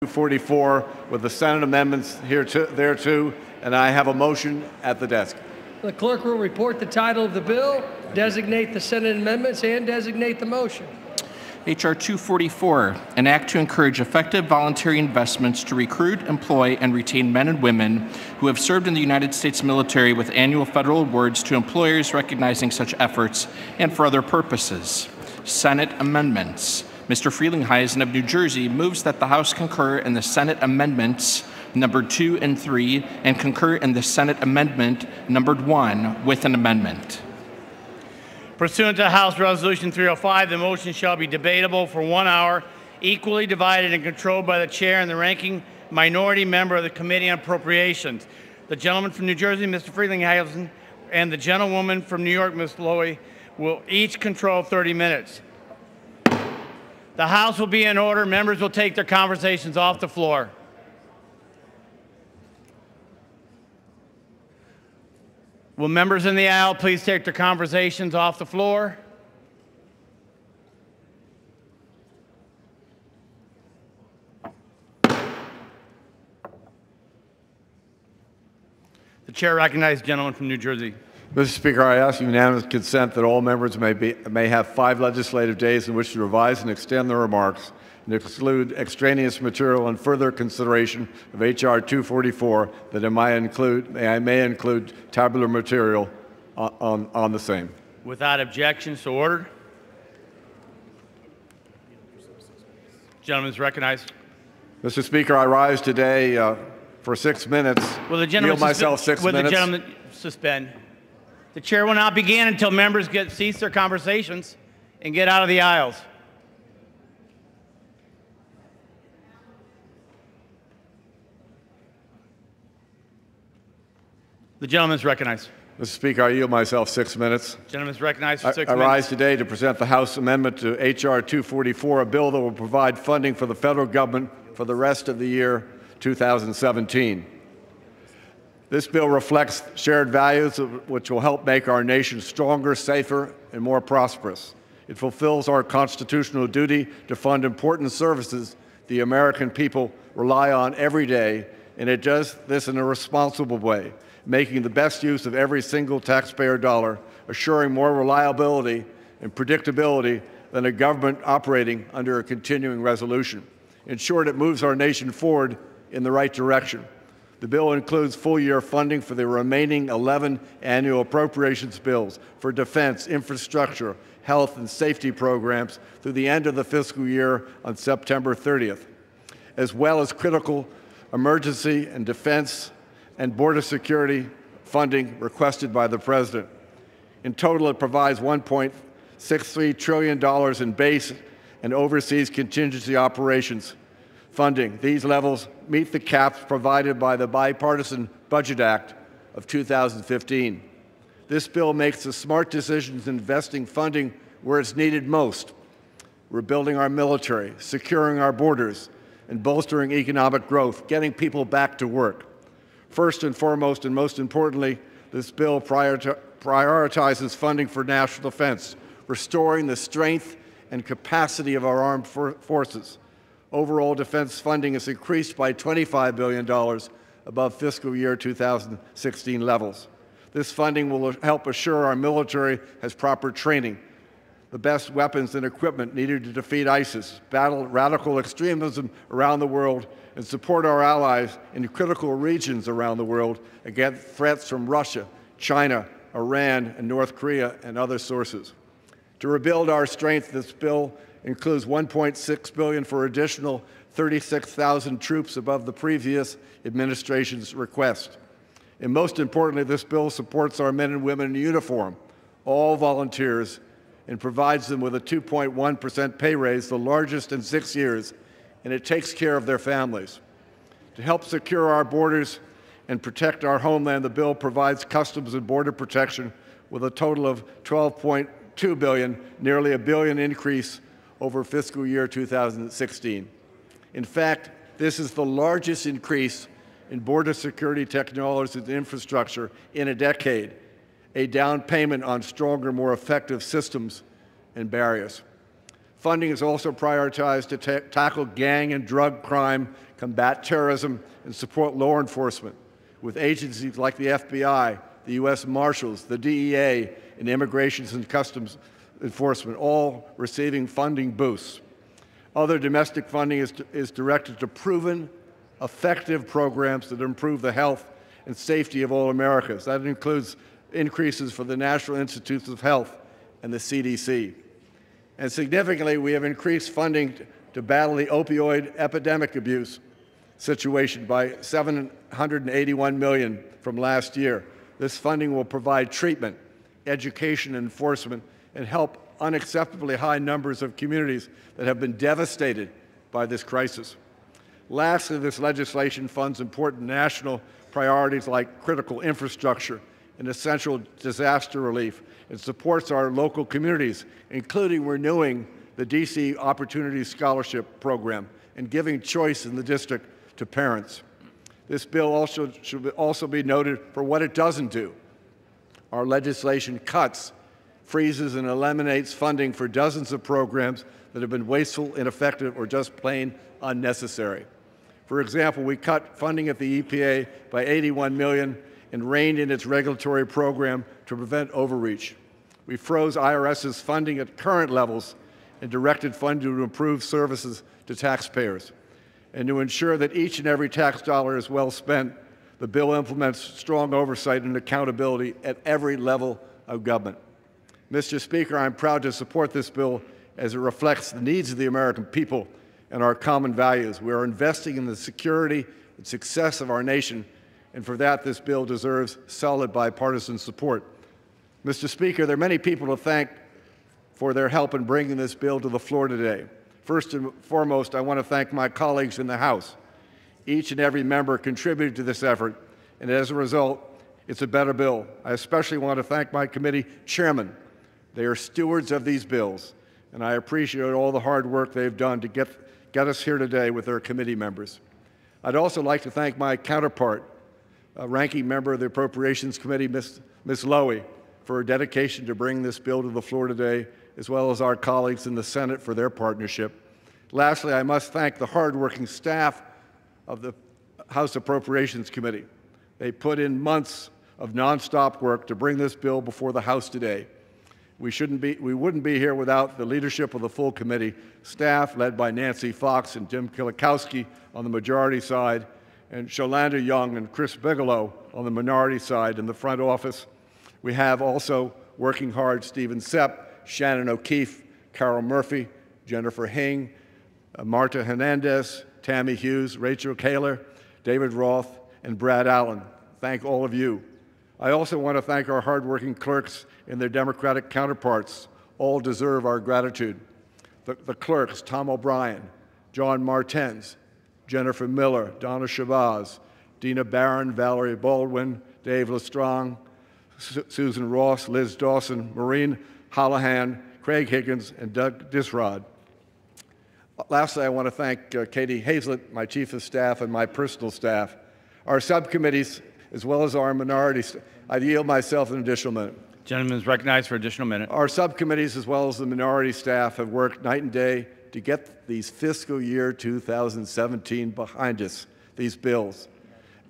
244 with the Senate amendments thereto, and I have a motion at the desk. The clerk will report the title of the bill, designate the Senate amendments, and designate the motion. H.R. 244, an act to encourage effective voluntary investments to recruit, employ, and retain men and women who have served in the United States military with annual federal awards to employers recognizing such efforts and for other purposes. Senate amendments. Mr. Frelinghuysen of New Jersey moves that the House concur in the Senate amendments numbered 2 and 3 and concur in the Senate amendment numbered 1 with an amendment. Pursuant to House Resolution 305, the motion shall be debatable for 1 hour, equally divided and controlled by the chair and the ranking minority member of the Committee on Appropriations. The gentleman from New Jersey, Mr. Frelinghuysen, and the gentlewoman from New York, Ms. Lowy, will each control 30 minutes. The House will be in order. Members will take their conversations off the floor. Will members in the aisle please take their conversations off the floor? The chair recognizes the gentleman from New Jersey. Mr. Speaker, I ask unanimous consent that all members may have 5 legislative days in which to revise and extend their remarks and exclude extraneous material and further consideration of H.R. 244 that I may include tabular material on the same. Without objection, so ordered. Gentleman is recognized. Mr. Speaker, I rise today for 6 minutes. Will the gentleman yield myself 6 minutes? Will the gentleman suspend? The chair will not begin until members cease their conversations and get out of the aisles. The gentleman is recognized. Mr. Speaker, I yield myself 6 minutes. The gentleman is recognized for 6 minutes. I rise today to present the House amendment to H.R. 244, a bill that will provide funding for the federal government for the rest of the year 2017. This bill reflects shared values which will help make our nation stronger, safer, and more prosperous. It fulfills our constitutional duty to fund important services the American people rely on every day, and it does this in a responsible way, making the best use of every single taxpayer dollar, assuring more reliability and predictability than a government operating under a continuing resolution. In short, it moves our nation forward in the right direction. The bill includes full-year funding for the remaining 11 annual appropriations bills for defense, infrastructure, health, and safety programs through the end of the fiscal year on September 30th, as well as critical emergency and defense and border security funding requested by the President. In total, it provides $1.63 trillion in base and overseas contingency operations funding. These levels meet the caps provided by the Bipartisan Budget Act of 2015. This bill makes the smart decisions investing funding where it's needed most, rebuilding our military, securing our borders, and bolstering economic growth, getting people back to work. First and foremost, and most importantly, this bill prioritizes funding for national defense, restoring the strength and capacity of our armed forces. Overall defense funding is increased by $25 billion above fiscal year 2016 levels. This funding will help assure our military has proper training, the best weapons and equipment needed to defeat ISIS, battle radical extremism around the world, and support our allies in critical regions around the world against threats from Russia, China, Iran, and North Korea, and other sources. To rebuild our strength, this bill includes $1.6 billion for additional 36,000 troops above the previous administration's request. And most importantly, this bill supports our men and women in uniform, all volunteers, and provides them with a 2.1% pay raise, the largest in 6 years, and it takes care of their families. To help secure our borders and protect our homeland, the bill provides Customs and Border Protection with a total of $12.2 billion, nearly $1 billion increase over fiscal year 2016. In fact, this is the largest increase in border security technologies and infrastructure in a decade, a down payment on stronger, more effective systems and barriers. Funding is also prioritized to tackle gang and drug crime, combat terrorism, and support law enforcement, with agencies like the FBI, the U.S. Marshals, the DEA, and Immigration and Customs Enforcement, all receiving funding boosts. Other domestic funding is directed to proven, effective programs that improve the health and safety of all Americans. That includes increases for the National Institutes of Health and the CDC. And significantly, we have increased funding to battle the opioid epidemic abuse situation by $781 million from last year. This funding will provide treatment, education, and enforcement, and help unacceptably high numbers of communities that have been devastated by this crisis. Lastly, this legislation funds important national priorities like critical infrastructure and essential disaster relief. It supports our local communities, including renewing the DC Opportunity Scholarship Program and giving choice in the district to parents. This bill should also be noted for what it doesn't do. Our legislation cuts, freezes, and eliminates funding for dozens of programs that have been wasteful, ineffective, or just plain unnecessary. For example, we cut funding at the EPA by $81 million and reined in its regulatory program to prevent overreach. We froze IRS's funding at current levels and directed funding to improve services to taxpayers. And to ensure that each and every tax dollar is well spent, the bill implements strong oversight and accountability at every level of government. Mr. Speaker, I'm proud to support this bill as it reflects the needs of the American people and our common values. We are investing in the security and success of our nation, and for that, this bill deserves solid bipartisan support. Mr. Speaker, there are many people to thank for their help in bringing this bill to the floor today. First and foremost, I want to thank my colleagues in the House. Each and every member contributed to this effort, and as a result, it's a better bill. I especially want to thank my committee chairmen. They are stewards of these bills, and I appreciate all the hard work they've done to get us here today with their committee members. I'd also like to thank my counterpart, ranking member of the Appropriations Committee, Ms. Lowy, for her dedication to bring this bill to the floor today, as well as our colleagues in the Senate for their partnership. Lastly, I must thank the hardworking staff of the House Appropriations Committee. They put in months of nonstop work to bring this bill before the House today. We wouldn't be here without the leadership of the full committee, staff led by Nancy Fox and Jim Kilikowski on the majority side, and Sholanda Young and Chris Bigelow on the minority side in the front office. We have also working hard Stephen Sepp, Shannon O'Keefe, Carol Murphy, Jennifer Hing, Marta Hernandez, Tammy Hughes, Rachel Kaler, David Roth, and Brad Allen. Thank all of you. I also want to thank our hardworking clerks and their Democratic counterparts. All deserve our gratitude. The clerks, Tom O'Brien, John Martens, Jennifer Miller, Donna Shabazz, Dina Barron, Valerie Baldwin, Dave Lestrong, Susan Ross, Liz Dawson, Maureen Hallahan, Craig Higgins, and Doug Disrod. Lastly, I want to thank Katie Hazlett, my chief of staff, and my personal staff. Our subcommittees, as well as our minorities, I yield myself an additional minute. Gentleman is recognized for additional minute. Our subcommittees, as well as the minority staff, have worked night and day to get these fiscal year 2017 behind us, these bills,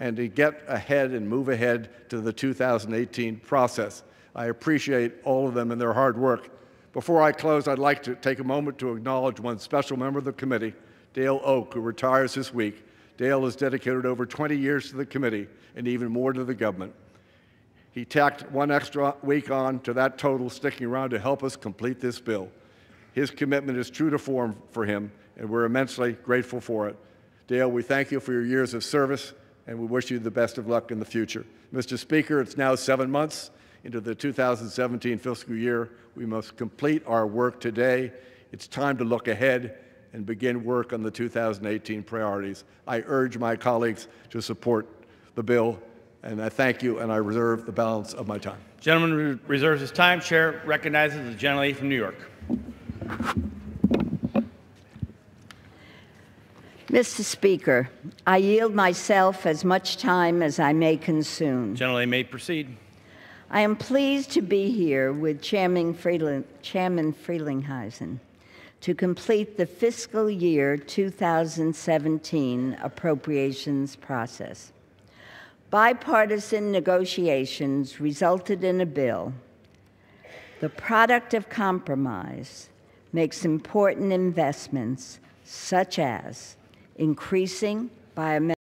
and to get ahead and move ahead to the 2018 process. I appreciate all of them and their hard work. Before I close, I'd like to take a moment to acknowledge one special member of the committee, Dale Oak, who retires this week. Dale has dedicated over 20 years to the committee and even more to the government. He tacked one extra week on to that total, sticking around to help us complete this bill. His commitment is true to form for him, and we're immensely grateful for it. Dale, we thank you for your years of service, and we wish you the best of luck in the future. Mr. Speaker, it's now 7 months into the 2017 fiscal year. We must complete our work today. It's time to look ahead and begin work on the 2018 priorities. I urge my colleagues to support the bill, and I thank you, and I reserve the balance of my time. Gentleman reserves his time. Chair recognizes the gentlelady from New York. Mr. Speaker, I yield myself as much time as I may consume. Gentlelady may proceed. I am pleased to be here with Chairman Frelinghuysen to complete the fiscal year 2017 appropriations process. Bipartisan negotiations resulted in a bill. The product of compromise makes important investments, such as increasing biomedical